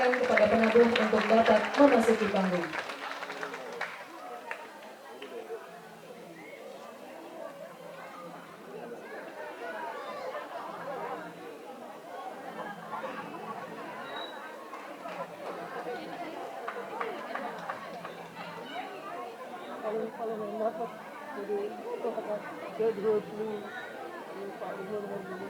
Kepada penabung untuk dapat memasuki panggung. Kalau nggak dapat jadi itu kata saya dua puluh Pak Gubernur dulu.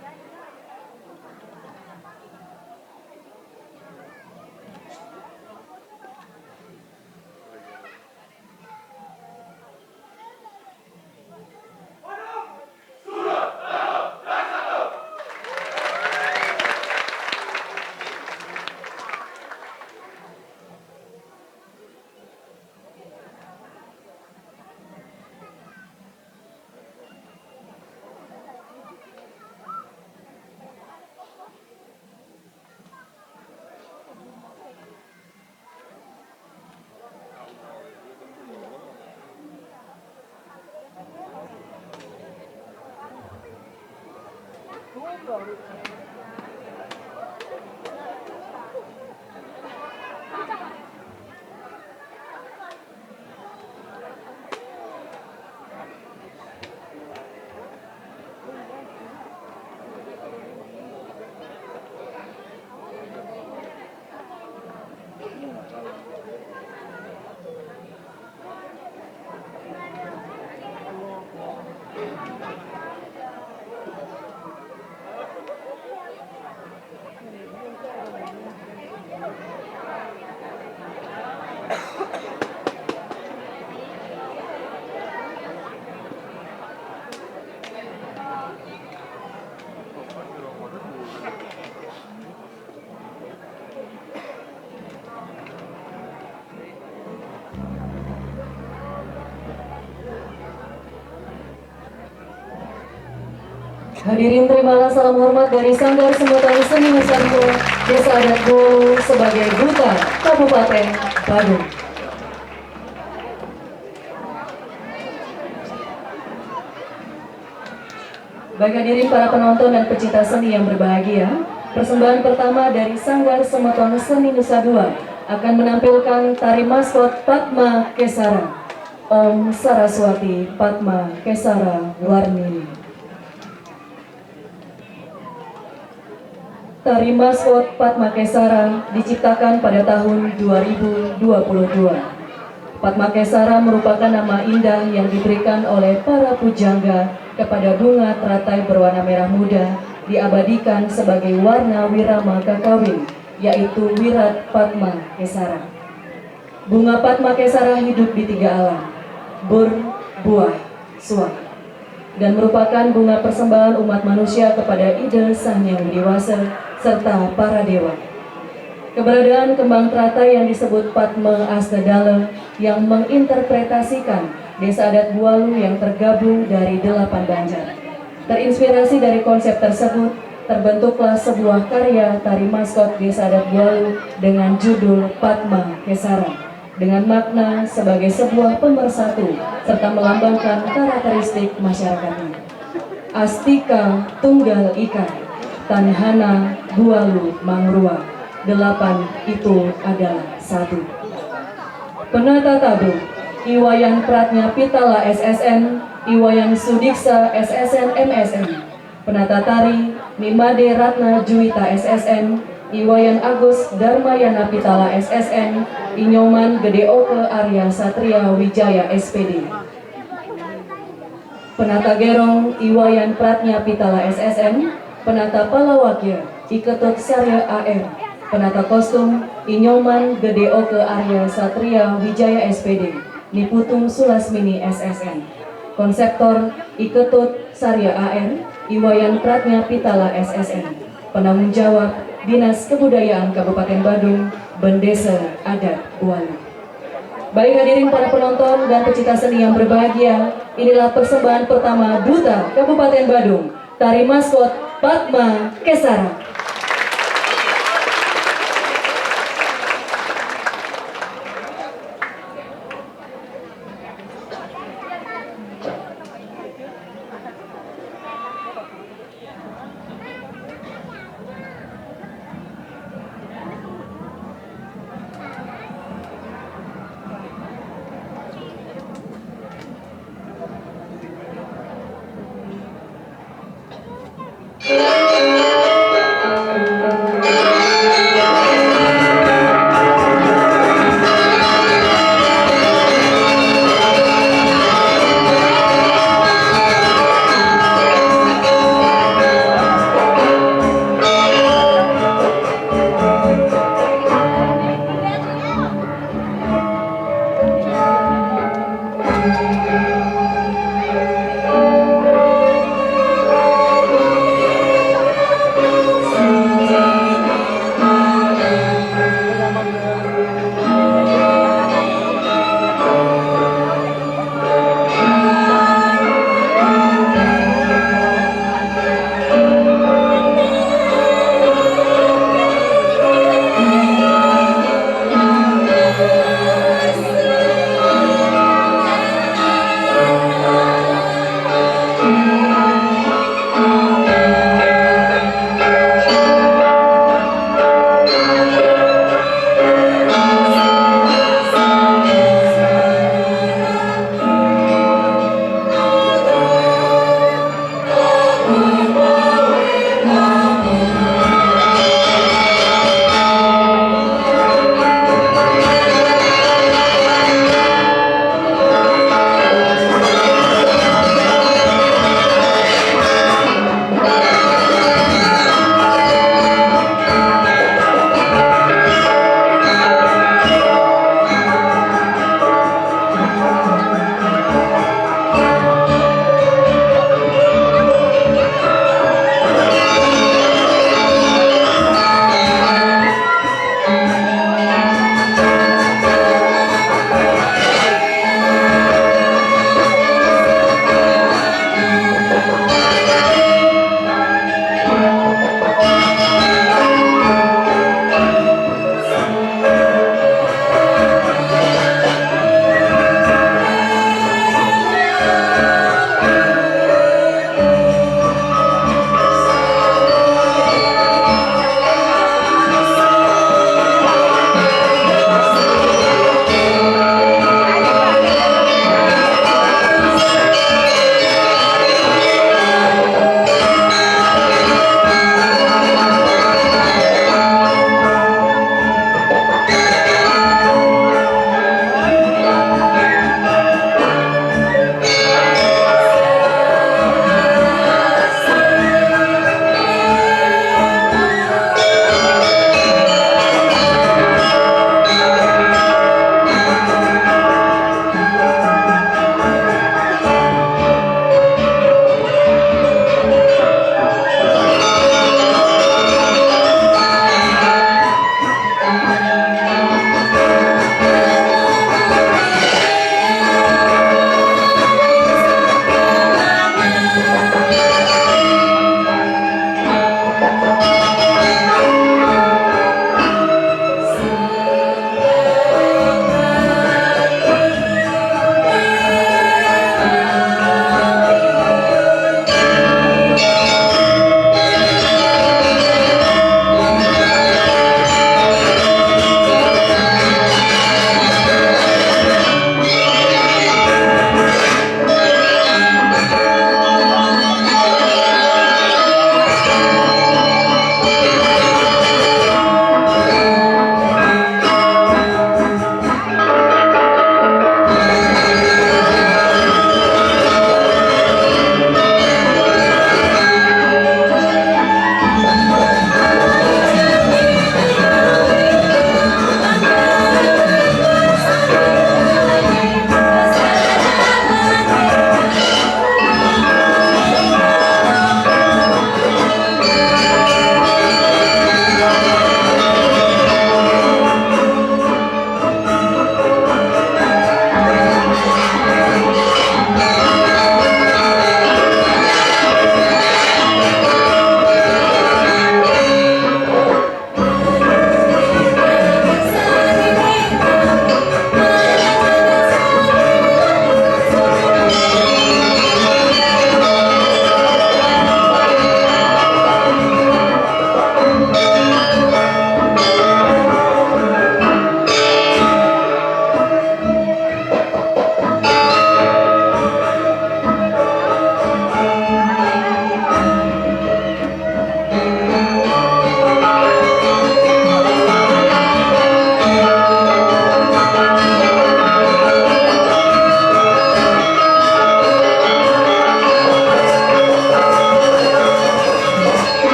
Hadirin terimalah salam hormat dari Sanggar Semutan Seni Nusantara Desa Adat Bolu sebagai Duta Kabupaten Badung. Baik hadirin para penonton dan pecinta seni yang berbahagia, persembahan pertama dari Sanggar Semutan Seni Nusa Dua akan menampilkan tari maskot Padma Kesara, Om Saraswati Padma Kesara Warnini. Tari maskot Padma Kesara diciptakan pada tahun 2022. Padma Kesara merupakan nama indah yang diberikan oleh para pujangga kepada bunga teratai berwarna merah muda, diabadikan sebagai warna wirama kakawin, yaitu Wirat Padma Kesara. Bunga Padma Kesara hidup di tiga alam, ber, buah, suah, dan merupakan bunga persembahan umat manusia kepada ide Sang Yang Dewasa serta para dewa. Keberadaan kembang teratai yang disebut Padma Astadala yang menginterpretasikan desa adat Bualu yang tergabung dari 8 banjar. Terinspirasi dari konsep tersebut, terbentuklah sebuah karya tari maskot desa adat Bualu dengan judul Padma Kesara, dengan makna sebagai sebuah pemersatu serta melambangkan karakteristik masyarakatnya. Astika Tunggal Ika, Tanhana Bualu Mangrua, 8 itu adalah 1. Penata tabung, Iwayan Pratnya Pitala SSN, Iwayan Sudiksa SSN MSN. Penata tari, Nimade Ratna Juwita SSN, Iwayan Agus Darmayana Pitala SSN, Inyoman Gede Oke Arya Satria Wijaya SPD. Penata gerong, Iwayan Pratnya Pitala SSN, penata palawakya, Iketut Sarya AR, penata kostum, Inyoman Gede Oke Arya Satria Wijaya SPD, Niputung Sulasmini SSN. Konseptor, Iketut Sarya AR, Iwayan Pratnya Pitala SSN. Penanggung jawab, Dinas Kebudayaan Kabupaten Badung, Bendesa Adat Bualu. Baik hadirin para penonton dan pecinta seni yang berbahagia, inilah persembahan pertama Duta Kabupaten Badung, tari maskot Padma Kesara.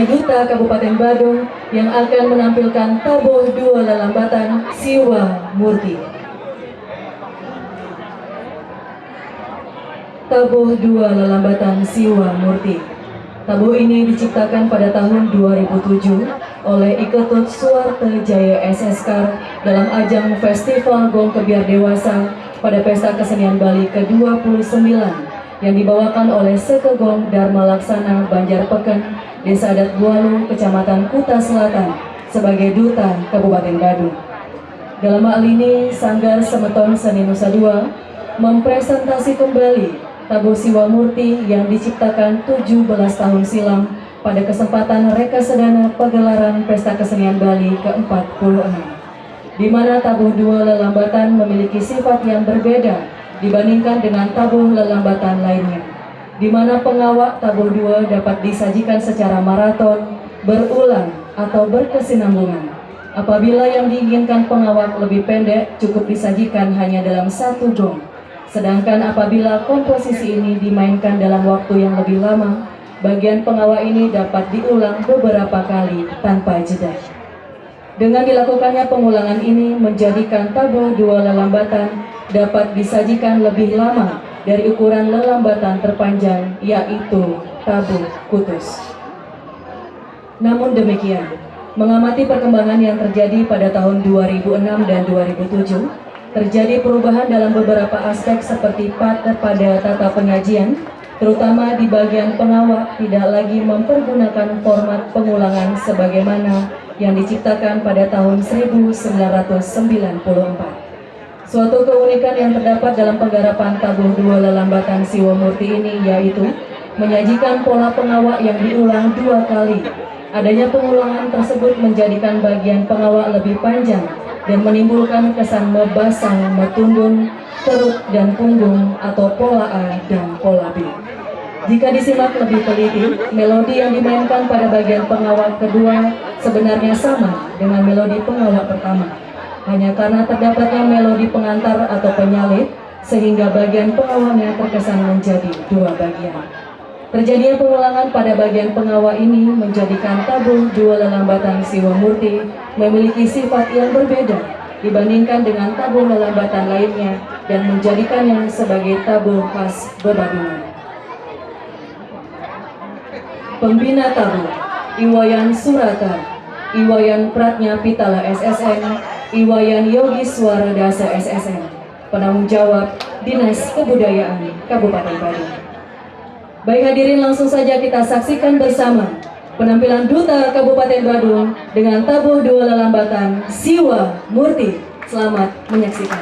Duta Kabupaten Badung yang akan menampilkan tabuh 2 lelambatan Siwa Murti. Tabuh 2 lelambatan Siwa Murti. Tabuh ini diciptakan pada tahun 2007 oleh Iketut Suwarte Jaya SSK dalam ajang Festival Gong Kebiar Dewasa pada Pesta Kesenian Bali ke-29 yang dibawakan oleh Sekegong Dharma Laksana Banjarpeken, Desa Adat Bualu, Kecamatan Kuta Selatan sebagai Duta Kabupaten Badung. Dalam hal ini, Sanggar Semeton Seni Nusa Dua mempresentasi kembali tabuh Siwa Murti yang diciptakan 17 tahun silam pada kesempatan Rekasadana Pagelaran Pesta Kesenian Bali ke-46, di mana tabuh 2 lelambatan memiliki sifat yang berbeda dibandingkan dengan tabuh lelambatan lainnya, di mana pengawak tabuh 2 dapat disajikan secara maraton, berulang, atau berkesinambungan. Apabila yang diinginkan pengawak lebih pendek, cukup disajikan hanya dalam 1 gong. Sedangkan apabila komposisi ini dimainkan dalam waktu yang lebih lama, bagian pengawak ini dapat diulang beberapa kali tanpa jeda. Dengan dilakukannya pengulangan ini menjadikan tabuh 2 lelambatan dapat disajikan lebih lama dari ukuran lelambatan terpanjang, yaitu tabuh kutus. Namun demikian, mengamati perkembangan yang terjadi pada tahun 2006 dan 2007, terjadi perubahan dalam beberapa aspek seperti pada tata penyajian, terutama di bagian pengawak tidak lagi mempergunakan format pengulangan sebagaimana yang diciptakan pada tahun 1994. Suatu keunikan yang terdapat dalam penggarapan tabuh 2 lelambatan Siwa Murti ini yaitu menyajikan pola pengawak yang diulang 2 kali. Adanya pengulangan tersebut menjadikan bagian pengawak lebih panjang dan menimbulkan kesan mebasang, metundun, teruk, dan punggung atau pola A dan pola B. Jika disimak lebih teliti, melodi yang dimainkan pada bagian pengawak kedua sebenarnya sama dengan melodi pengawak pertama. Hanya karena terdapatnya melodi pengantar atau penyalip, sehingga bagian pengawaknya terkesan menjadi 2 bagian. Terjadinya pengulangan pada bagian pengawak ini menjadikan tabuh 2 lelambatan Siwa Murti memiliki sifat yang berbeda dibandingkan dengan tabuh lelambatan lainnya dan menjadikannya sebagai tabuh khas Bebadungan. Pembina tabuh Iwayan Surata, Iwayan Pratnya Pitala SSN, Iwayan Yogi Swara Dasa SSN. Penanggung jawab Dinas Kebudayaan Kabupaten Badung. Baik hadirin, langsung saja kita saksikan bersama penampilan Duta Kabupaten Badung dengan tabuh 2 lelambatan Siwa Murti. Selamat menyaksikan.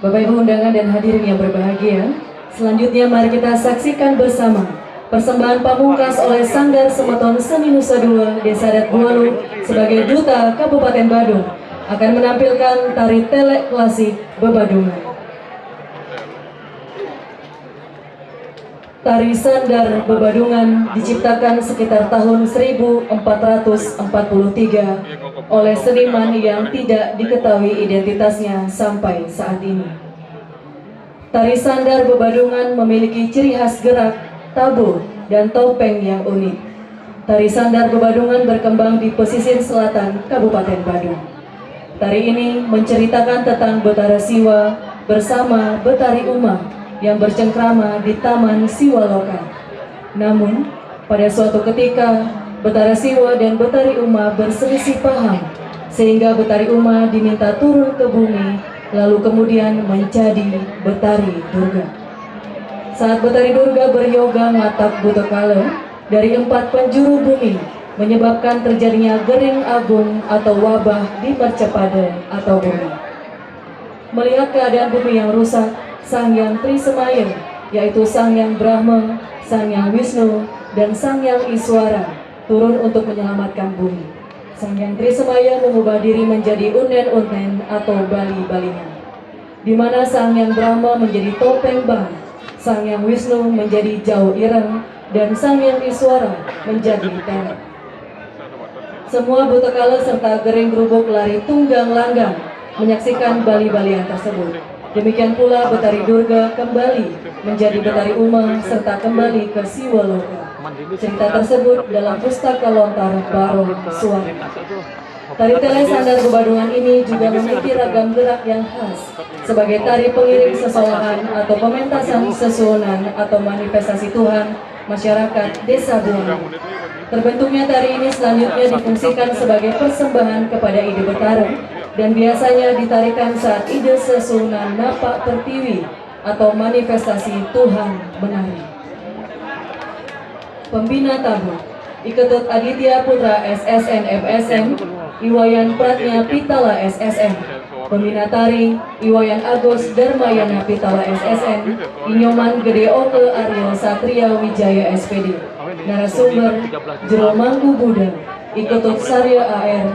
Bapak Ibu undangan dan hadirin yang berbahagia, selanjutnya mari kita saksikan bersama persembahan pamungkas oleh Sanggar Semeton Seni Nusa Dua Desa Adat Bualu sebagai Duta Kabupaten Badung akan menampilkan tari telek klasik Bebadungan. Tari sandar Bebadungan diciptakan sekitar tahun 1443 oleh seniman yang tidak diketahui identitasnya sampai saat ini. Tari sandar Bebadungan memiliki ciri khas gerak, tabuh, dan topeng yang unik. Tari sandar Bebadungan berkembang di pesisir selatan Kabupaten Badung. Tari ini menceritakan tentang Betara Siwa bersama Betari Uma yang bercengkrama di Taman Siwaloka. Namun, pada suatu ketika, Betara Siwa dan Betari Uma berselisih paham, sehingga Betari Uma diminta turun ke bumi, lalu kemudian menjadi Betari Durga. Saat Betari Durga beryoga ngatak Butekala dari 4 penjuru bumi, menyebabkan terjadinya gering agung atau wabah di Mercepada atau bumi. Melihat keadaan bumi yang rusak, Sang Hyang Trisemaya, yaitu Sang Hyang Brahma, Sang Hyang Wisnu, dan Sang Hyang Iswara turun untuk menyelamatkan bumi. Sang Hyang Trisemaya mengubah diri menjadi unden-unden atau bali-balian, di mana Sang Hyang Brahma menjadi topeng bang, Sang Hyang Wisnu menjadi jauh ireng, dan Sang Hyang Iswara menjadi telek. Semua Butekala serta Gering Gerubuk lari tunggang langgang menyaksikan bali-balian tersebut. Demikian pula Betari Durga kembali menjadi Betari Uma serta kembali ke Siwaloka. Cerita tersebut dalam Pustaka Lontar Barong Suara. Tari telek sandar Bebadungan ini juga memiliki ragam gerak yang khas sebagai tari pengiring sesolahan atau pementasan sesuonan atau manifestasi Tuhan masyarakat Desa Bualu. Terbentuknya tari ini selanjutnya difungsikan sebagai persembahan kepada Ide Betara dan biasanya ditarikan saat ide sesunan napak pertiwi atau manifestasi Tuhan menari. Pembina tamu Iketut Aditya Putra SSN FSM, Iwayan Pratnya Pitala SSN. Pembina tari Iwayan Agus Darmayana Pitala SSN, Inyoman Gede Oke Aryo Satria Wijaya SPD. Narasumber Jero Mangku Buddha, Iketut Sarya AR,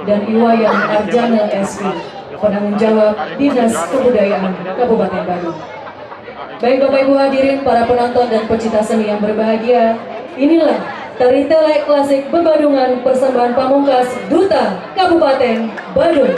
dan Iwayan Arjana SP, penanggung jawab Dinas Kebudayaan Kabupaten Badung. Baik Bapak Ibu hadirin, para penonton dan pecinta seni yang berbahagia, inilah tari telek klasik Bebadungan persembahan pamungkas Duta Kabupaten Badung.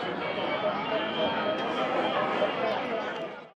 Thank you.